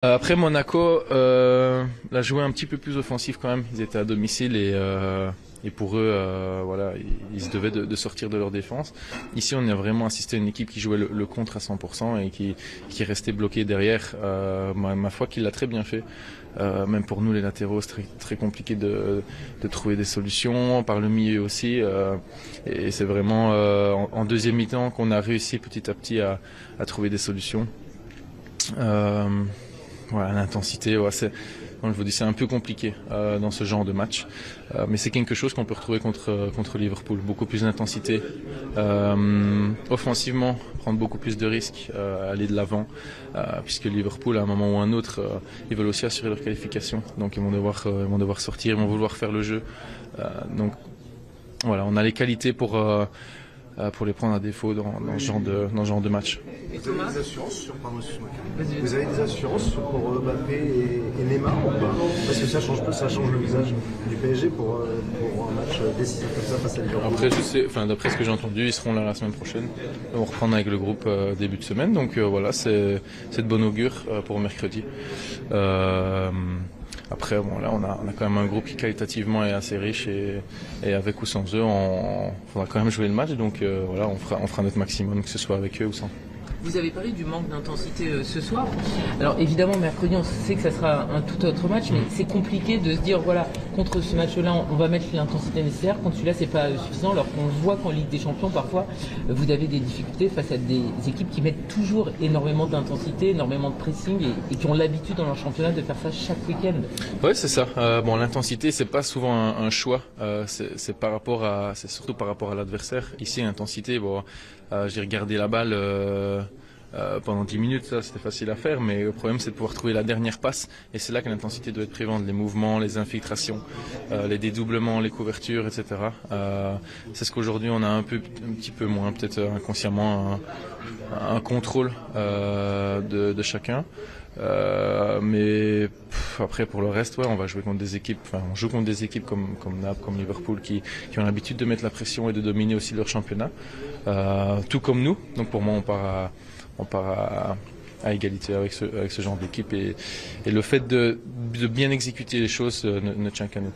Après Monaco, l'a joué un petit peu plus offensif quand même. Ils étaient à domicile et pour eux, voilà, ils se devaient de sortir de leur défense. Ici, on a vraiment assisté à une équipe qui jouait le contre à 100% et qui restait bloquée derrière. Ma foi, qu'il l'a très bien fait. Même pour nous, les latéraux, c'est très compliqué de trouver des solutions, par le milieu aussi. Et c'est vraiment en deuxième mi-temps qu'on a réussi petit à petit à trouver des solutions. Voilà, l'intensité, ouais, comme je vous dis, c'est un peu compliqué dans ce genre de match, mais c'est quelque chose qu'on peut retrouver contre Liverpool. Beaucoup plus d'intensité, offensivement, prendre beaucoup plus de risques, aller de l'avant, puisque Liverpool, à un moment ou à un autre, ils veulent aussi assurer leur qualification, donc ils vont devoir sortir, ils vont vouloir faire le jeu. Donc voilà, on a les qualités pour les prendre à défaut dans ce genre de match. Vous avez des assurances sur, vous avez des assurances pour Mbappé et Neymar ou pas? Parce que ça change le visage du PSG pour un match décisif comme ça face à Liverpool. Après, d'après ce que j'ai entendu, ils seront là la semaine prochaine. On reprend avec le groupe début de semaine, donc voilà, c'est de bon augure pour mercredi. Après, bon, là, on a quand même un groupe qui qualitativement est assez riche et avec ou sans eux, on faudra quand même jouer le match. Donc voilà, on fera notre maximum, que ce soit avec eux ou sans. Vous avez parlé du manque d'intensité ce soir. Alors évidemment, mercredi, on sait que ça sera un tout autre match, mais c'est compliqué de se dire, voilà, contre ce match-là, on va mettre l'intensité nécessaire. Contre celui-là, c'est pas suffisant. Alors qu'on voit qu'en Ligue des Champions, parfois, vous avez des difficultés face à des équipes qui mettent toujours énormément d'intensité, énormément de pressing et qui ont l'habitude dans leur championnat de faire ça chaque week-end. Ouais, c'est ça. Bon, l'intensité, c'est pas souvent un choix. C'est surtout par rapport à l'adversaire. Ici, l'intensité, bon, j'ai regardé la balle. Pendant 10 minutes, ça c'était facile à faire, mais le problème c'est de pouvoir trouver la dernière passe et c'est là que l'intensité doit être prévalente, les mouvements, les infiltrations, les dédoublements, les couvertures, etc. C'est ce qu'aujourd'hui on a un petit peu moins, peut-être inconsciemment, un contrôle de chacun. Mais après pour le reste, ouais, on va jouer contre des équipes, on joue contre des équipes comme Naples, comme Liverpool qui ont l'habitude de mettre la pression et de dominer aussi leur championnat, tout comme nous. Donc pour moi on part à égalité avec ce genre d'équipe et le fait de bien exécuter les choses ne tient qu'à nous.